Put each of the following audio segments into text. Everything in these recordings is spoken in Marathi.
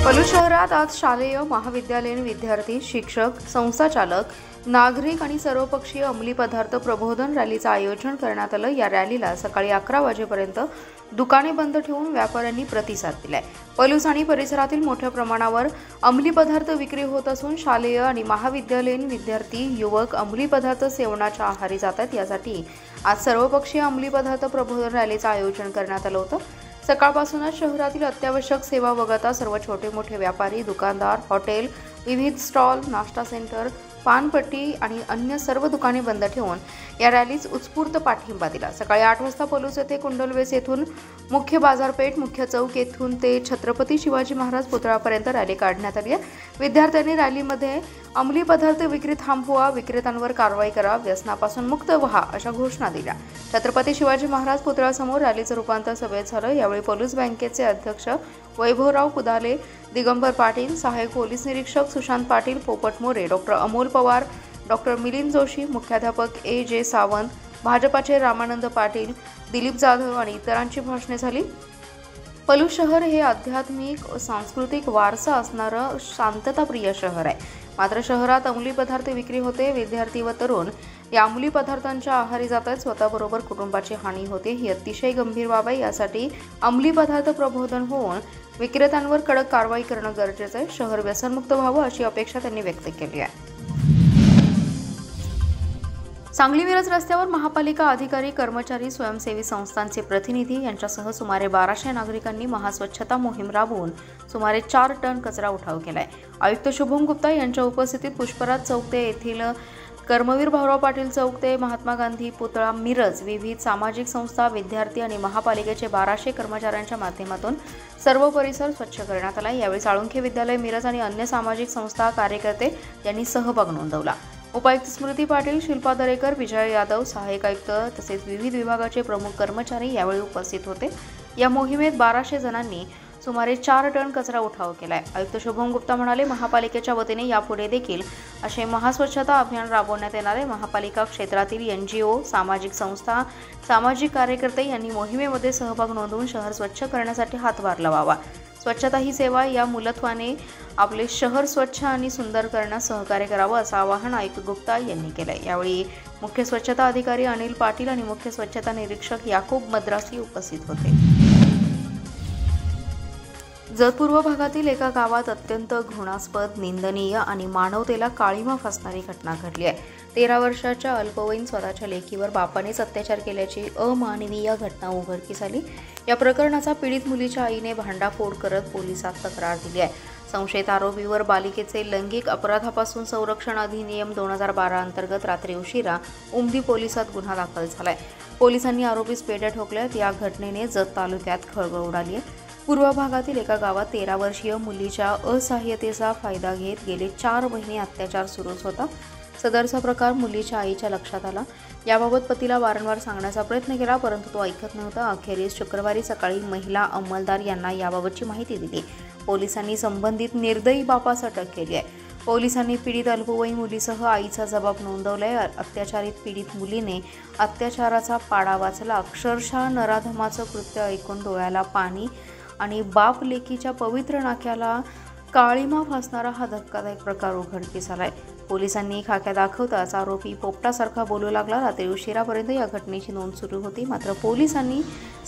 पलूस शहरात आज शालेय महाविद्यालयीन विद्यार्थी, शिक्षक, संस्थाचालक, नागरिक आणि सर्वपक्षीय अंमली पदार्थ प्रबोधन रॅलीचं आयोजन करण्यात आलं। या रॅलीला सकाळी 11 वाजेपर्यंत दुकाने बंद ठेवून व्यापाऱ्यांनी प्रतिसाद दिलाय। पलूस आणि परिसरातील मोठ्या प्रमाणावर अंमली पदार्थ विक्री होत असून शालेय आणि महाविद्यालयीन विद्यार्थी, युवक अंमली पदार्थ सेवनाच्या आहारी जातात। यासाठी आज सर्वपक्षीय अंमली पदार्थ प्रबोधन रॅलीचं आयोजन करण्यात आलं होतं। सकाळपासूनच शहरातील अत्यावश्यक सेवा वगळता सर्व छोटे मोठे व्यापारी, दुकानदार, हॉटेल, विविध स्टॉल, नाश्ता सेंटर, पानपट्टी आणि अन्य सर्व दुकाने बंद ठेवून या रॅलीस उत्स्फूर्त पाठिंबा दिला। सकाळी 8 वाजता पलूस येथे कुंडलवेस येथून मुख्य बाजारपेठ, मुख्य चौक येथून ते छत्रपती शिवाजी महाराज पुतळ्यापर्यंत रॅली काढण्यात आली आहे। विद्यार्थ्यांनी रॅलीमध्ये अंमली पदार्थ विक्री थांबवा, विक्रेत्यांवर कारवाई करा, व्यसनापासून मुक्त व्हा अशा घोषणा दिल्या। छत्रपती शिवाजी महाराज पुतळ्यासमोर रॅलीचं रूपांतर सभेत झालं। यावेळी पलूस बँकेचे अध्यक्ष वैभवराव कुदाले, दिगंबर पाटील, सहाय्यक पोलीस निरीक्षक सुशांत पाटील, पोपट मोरे, डॉक्टर अमोल पवार, डॉक्टर मिलिंद जोशी, मुख्याध्यापक ए.जे. सावंत, भाजपाचे रामानंद पाटील, दिलीप जाधव आणि इतरांची भाषणे झाली। पलूस शहर हे आध्यात्मिक सांस्कृतिक वारसा असणारं शांतताप्रिय शहर आहे। मात्र शहरात अंमली पदार्थ विक्री होते। विद्यार्थी व तरुण या अंमली पदार्थांच्या आहारी जात आहेत। स्वतःबरोबर कुटुंबाची हानी होते। ही अतिशय गंभीर बाब आहे। यासाठी अंमली पदार्थ प्रबोधन होऊन विक्रेत्यांवर कडक कारवाई करणं गरजेचं आहे। शहर व्यसनमुक्त व्हावं अशी अपेक्षा त्यांनी व्यक्त केली आहे। सांगली मिरज रस्त्यावर महापालिका अधिकारी, कर्मचारी, स्वयंसेवी संस्थांचे प्रतिनिधी यांच्यासह सुमारे 1200 नागरिकांनी महास्वच्छता मोहीम राबवून सुमारे 4 टन कचरा उठाव केलाय। आयुक्त शुभम गुप्ता यांच्या उपस्थितीत पुष्पराज चौक येथील कर्मवीर भाऊराव पाटील चौक ते महात्मा गांधी पुतळा मिरज, विविध सामाजिक संस्था, विद्यार्थी आणि महापालिकेचे 1200 कर्मचाऱ्यांच्या माध्यमातून सर्व परिसर स्वच्छ करण्यात आला। यावेळी साळुंखे विद्यालय मिरज आणि अन्य सामाजिक संस्था, कार्यकर्ते यांनी सहभाग नोंदवला। उपायुक्त स्मृती पाटील, शिल्पा दरेकर, विजय यादव, सहाय्यक आयुक्त तसेच विविध विभागाचे प्रमुख कर्मचारी यावेळी उपस्थित होते। या मोहिमेत 1200 जणांनी सुमारे 4 टन कचरा उठाव केलाय। आयुक्त शुभम गुप्ता म्हणाले, महापालिकेच्या वतीने यापुढे देखील असे महास्वच्छता अभियान राबवण्यात येणार आहे। महापालिका क्षेत्रातील NGO, सामाजिक संस्था, सामाजिक कार्यकर्ते यांनी मोहिमेमध्ये सहभाग नोंदवून शहर स्वच्छ करण्यासाठी हातभार लावावा। स्वच्छता ही सेवा या मूलत्वाने आपले शहर स्वच्छ आणि सुंदर करण्यास सहकार्य करावं असं आवाहन आयुक्त गुप्ता यांनी केलंय। यावेळी मुख्य स्वच्छता अधिकारी अनिल पाटील आणि मुख्य स्वच्छता निरीक्षक याकूब मद्रासी उपस्थित होते। जत पूर्व भागातील एका गावात अत्यंत घृणास्पद, निंदनीय आणि मानवतेला काळिमा फासणारी घटना घडली आहे। 13 वर्षाच्या अल्पवयीन स्वतःच्या लेकीवर बापानेच अत्याचार केल्याची अमानवीय घटना उघडकीस आली। या प्रकरणाचा पीडित मुलीच्या आईने भांडाफोड करत पोलिसात तक्रार दिली आहे। संशयित आरोपीवर बालिकेचे लैंगिक अपराधापासून संरक्षण अधिनियम 2012 अंतर्गत रात्री उशिरा उमदी पोलिसात गुन्हा दाखल झालाय। पोलिसांनी आरोपीस पेट्या ठोकल्यात। या घटनेने जत तालुक्यात खळबळ उडाली आहे। पूर्व भागातील एका गावात 13 वर्षीय मुलीच्या असहाय्यतेचा फायदा घेत गेले 4 महिने अत्याचार सुरूच होता। सदरचा प्रकार मुलीच्या आईच्या लक्षात आला। याबाबत पतीला वारंवार सांगण्याचा प्रयत्न केला, परंतु तो ऐकत नव्हता। अखेरीस शुक्रवारी सकाळी महिला अंमलदार यांना याबाबतची माहिती दिली। पोलिसांनी संबंधित निर्दयी बापास अटक केली आहे। पोलिसांनी पीडित अल्पवयीन मुलीसह आईचा जबाब नोंदवलाय। अत्याचारित पीडित मुलीने अत्याचाराचा पाडा वाचला। अक्षरशः नराधमाचं कृत्य ऐकून डोळ्याला पाणी आणि बाप लेकीच्या पवित्र नाक्याला काळिमा फासणारा हा धक्कादायक प्रकार उघडकीस आलाय। पोलिसांनी खाक्या दाखवताच आरोपी पोपटासारखा बोलू लागला। रात्री उशिरापर्यंत या घटनेची नोंद सुरू होती, मात्र पोलिसांनी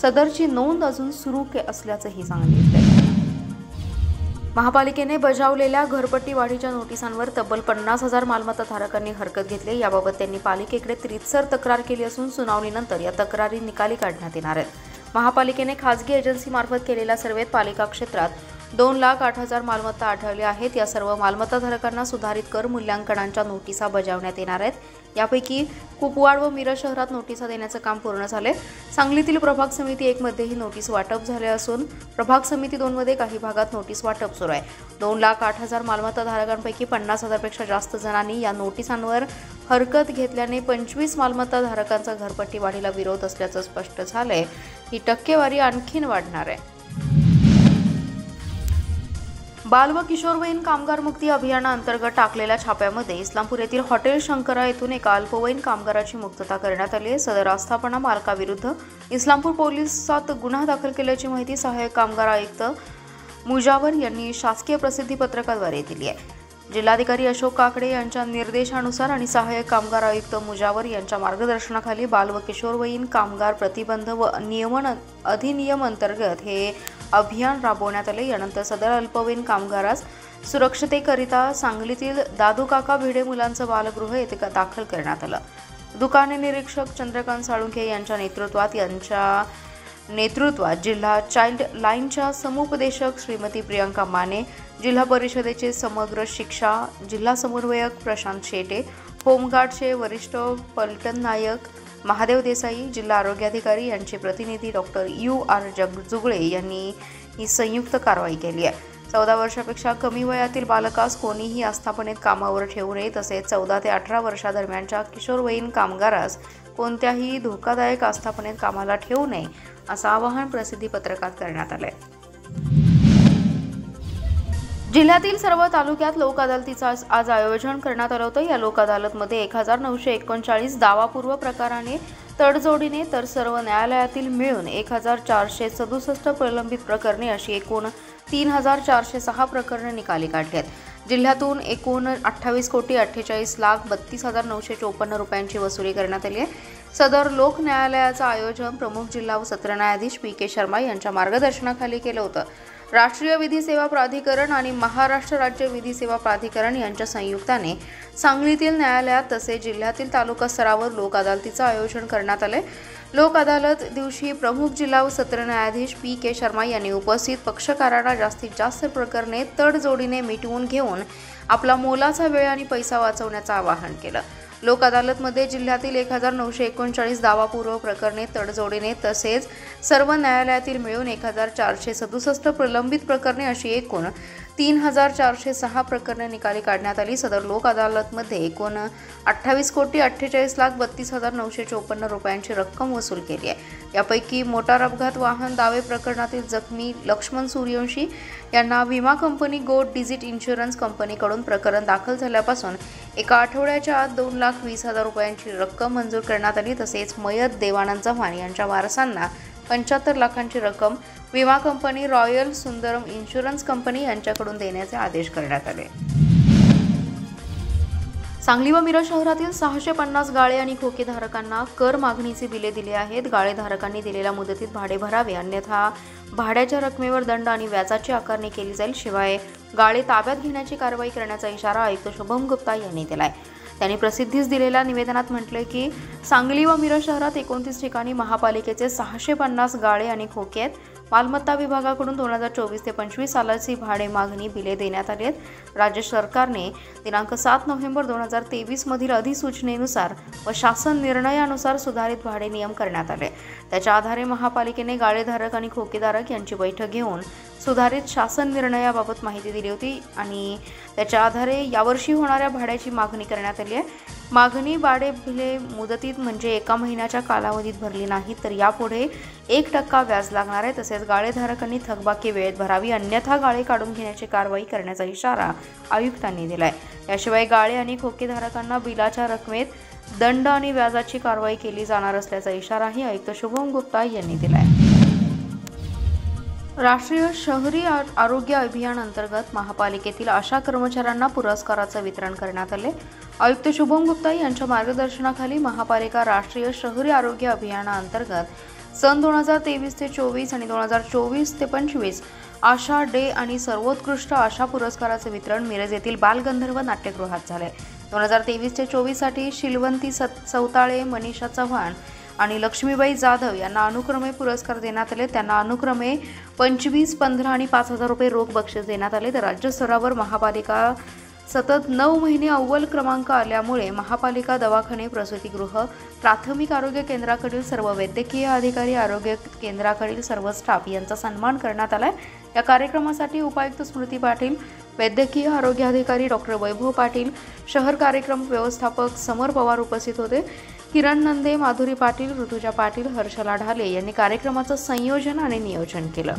सदरची नोंद अजून सुरू असल्याचंही सांगितलंय। महापालिकेने बजावलेल्या घरपट्टी वाढीच्या नोटिसांवर तब्बल 50,000 मालमत्ता धारकांनी हरकत घेतली। याबाबत त्यांनी पालिकेकडे त्रितसर तक्रार केली असून सुनावणीनंतर या तक्रारी निकाली काढण्यात येणार आहेत। महापालिकेने खासगी एजन्सीमार्फत केलेल्या सर्वेत पालिका क्षेत्रात 2,08,000 मालमत्ता आढळल्या आहेत। या सर्व मालमत्ता धारकांना सुधारित कर मूल्यांकनांच्या नोटिसा बजावण्यात येणार आहेत। यापैकी कुपवाड व मिरज शहरात नोटिसा देण्याचं काम पूर्ण झाले। सांगलीतील प्रभाग समिती 1 मध्ये ही नोटीस वाटप झाले असून प्रभाग समिती 2 मध्ये काही भागात नोटीस वाटप सुरू आहे। 2,08,000 मालमत्ता धारकांपैकी 50,000 पेक्षा जास्त जणांनी या नोटिसांवर हरकत घेतल्याने 25 मालमत्ता धारकांचा घरपट्टी वाढीला विरोध असल्याचं स्पष्ट झालंय। ही टक्केवारी आणखीन वाढणार आहे। बाल व किशोरवयीन कामगार मुक्ती अभियानाअंतर्गत टाकलेल्या छाप्यामध्ये इस्लामपूर येथील हॉटेल शंकरा येथून एका अल्पवयीन कामगाराची मुक्तता करण्यात आली आहे। सदर आस्थापना मालकाविरुद्ध इस्लामपूर पोलिसात गुन्हा दाखल केल्याची माहिती सहाय्यक कामगार आयुक्त मुजावर यांनी शासकीय प्रसिद्धी पत्रकाद्वारे दिली आहे। जिल्हाधिकारी अशोक काकडे यांच्या निर्देशानुसार आणि सहाय्यक कामगार आयुक्त मुजावर यांच्या मार्गदर्शनाखाली बाल व किशोरवयीन कामगार प्रतिबंध व नियमन अधिनियम अंतर्गत हे अभियान राबवण्यात आले। यानंतर सदर अल्पवयीन कामगारास सुरक्षितेकरिता सांगलीतील दादूकाका भिडे मुलांचं बालगृह येथे दाखल करण्यात आलं। दुकाने निरीक्षक चंद्रकांत साळुंखे यांच्या नेतृत्वात जिल्हा चाइल्ड लाईनच्या समुपदेशक श्रीमती प्रियंका माने, जिल्हा परिषदेचे समग्र शिक्षा जिल्हा समन्वयक प्रशांत शेटे, होमगार्डचे वरिष्ठ पलटन नायक महादेव देसाई, जिल्हा आरोग्याधिकारी यांचे प्रतिनिधी डॉक्टर UR जुगळे यांनी ही संयुक्त कारवाई केली आहे। 14 वर्षापेक्षा कमी वयातील बालकास कोणीही आस्थापनेत कामावर ठेवू नये, तसेच 14 ते 18 वर्षादरम्यानच्या किशोरवयीन कामगारास कोणत्याही धोकादायक आस्थापनेत कामाला ठेवू नये असं आवाहन प्रसिद्धी पत्रकात करण्यात आले। जिल्ह्यातील सर्व तालुक्यात लोक अदालतीचं आज आयोजन करण्यात आलं होतं। या लोक अदालतमध्ये 1939 दावापूर्व प्रकाराने तडजोडीने तर सर्व न्यायालयातील मिळून 1467 प्रलंबित प्रकरणे अशी एकूण 3406 प्रकरणे निकाली काढली आहेत। जिल्ह्यातून एकूण 28,48,32,954 रुपयांची वसुली करण्यात आली आहे। सदर लोक न्यायालयाचं आयोजन प्रमुख जिल्हा व सत्र न्यायाधीश PK शर्मा यांच्या मार्गदर्शनाखाली केलं होतं। राष्ट्रीय विधी सेवा प्राधिकरण आणि महाराष्ट्र राज्य विधी सेवा प्राधिकरण यांच्या संयुक्ताने सांगलीतील न्यायालयात तसेच जिल्ह्यातील तालुका स्तरावर लोक अदालतीचं आयोजन करण्यात आले। लोक अदालत दिवशी प्रमुख जिल्हा व सत्र न्यायाधीश PK शर्मा यांनी उपस्थित पक्षकारांना जास्तीत जास्त प्रकरणे तडजोडीने मिटवून घेऊन आपला मोलाचा वेळ आणि पैसा वाचवण्याचं आवाहन केलं। लोक अदालतमध्ये जिल्ह्यातील 1939 दावापूर्व प्रकरणे तडजोडीने तसेच सर्व न्यायालयातील मिळून 1467 प्रलंबित प्रकरणे अशी एकूण 3406 प्रकरणे निकाली काढण्यात आली। सदर लोक अदालतमध्ये एकूण 28,48,32,954 रुपयांची रक्कम वसूल केली आहे। यापैकी मोटार अपघात वाहन दावे प्रकरणातील जखमी लक्ष्मण सूर्यवंशी यांना विमा कंपनी गोल्ड डिजिट इन्शुरन्स कंपनीकडून प्रकरण दाखल झाल्यापासून एका आठवड्याच्या आत 2,20,000 रुपयांची रक्कम मंजूर करण्यात आली। तसेच मयत देवानंद चव्हाण यांच्या वारसांना 75 लाखांची रक्कम विमा company royal Sundaram insurance company यांच्याकडून देण्याचे आदेश करण्यात आले। सांगली व मिरज शहरातील 650 गाळे आणि खोकेधारकांना कर मागणीचे बिले दिले आहेत। गाळेधारकांनी दिलेल्या मुदतीत भाडे भरावे, अन्यथा भाड्याच्या रकमेवर दंड आणि व्याजाची आकारणी केली जाईल। शिवाय गाळे ताब्यात घेण्याची कारवाई करण्याचा इशारा आयुक्त शुभम गुप्ता यांनी दिलाय। त्यांनी प्रसिद्धीस दिलेल्या निवेदनात म्हटले की सांगली व मिरज शहरात 29 ठिकाणी महापालिकेचे 650 गाळे आणि खोके आहेत। मालमत्ता विभागाकडून 2024 ते 25 सालाची भाडे मागणी बिले देण्यात आली आहेत। राज्य सरकारने दिनांक 7 नोव्हेंबर 2023 मधील अधिसूचनेनुसार व शासन निर्णयानुसार सुधारित भाडे नियम करण्यात आले। त्याच्या आधारे महापालिकेने गाळेधारक आणि खोकेधारक यांची बैठक घेऊन सुधारित शासन निर्णयाबाबत माहिती दिली होती आणि त्याच्या आधारे यावर्षी होणाऱ्या भाड्याची मागणी करण्यात आली आहे। मागणी भाडे बिले मुदतीत म्हणजे एका महिन्याच्या कालावधीत भरली नाही तर यापुढे 1% व्याज लागणार आहे। तसेच गाळेधारकांनी थकबाकी वेळेत भरावी, अन्यथा गाळे काढून घेण्याची कारवाई करण्याचा इशारा आयुक्तांनी दिलाय। याशिवाय गाळे आणि खोकेधारकांना बिलाच्या रकमेत दंड आणि व्याजाची कारवाई केली जाणार असल्याचा इशाराही आयुक्त शुभम गुप्ता यांनी दिलाय। राष्ट्रीय शहरी आरोग्य अभियान अंतर्गत महापालिकेतील आशा कर्मचाऱ्यांना पुरस्काराचं वितरण करण्यात आले। आयुक्त शुभम गुप्ता यांच्या मार्गदर्शनाखाली महापालिका राष्ट्रीय शहरी आरोग्य अभियानाअंतर्गत सन 2023 ते 24 आणि 2024 ते 25 आशा डे आणि सर्वोत्कृष्ट आशा पुरस्काराचे वितरण मिरज येथील बालगंधर्व नाट्यगृहात झाले। 2023 ते 24 साठी शिलवंती सौताळे, मनीषा चव्हाण आणि लक्ष्मीबाई जाधव यांना अनुक्रमे पुरस्कार देण्यात आले। त्यांना अनुक्रमे 25, 15 आणि 5,000 रुपये रोख बक्षीस देण्यात आले। तर राज्य स्तरावर महापालिका सतत 9 महिने अव्वल क्रमांक आल्यामुळे महापालिका दवाखाने, प्रसूतिगृह, प्राथमिक आरोग्य केंद्राकडील सर्व वैद्यकीय अधिकारी, आरोग्य केंद्राकडील सर्व स्टाफ यांचा सन्मान करण्यात आलाय। या कार्यक्रमासाठी उपायुक्त स्मृती पाटील, वैद्यकीय आरोग्य अधिकारी डॉक्टर वैभव पाटील, शहर कार्यक्रम व्यवस्थापक समर पवार उपस्थित होते। किरण नंदे, माधुरी पाटील, ऋतुजा पाटील, हर्षला ढाले यांनी कार्यक्रमाचं संयोजन आणि नियोजन केलं।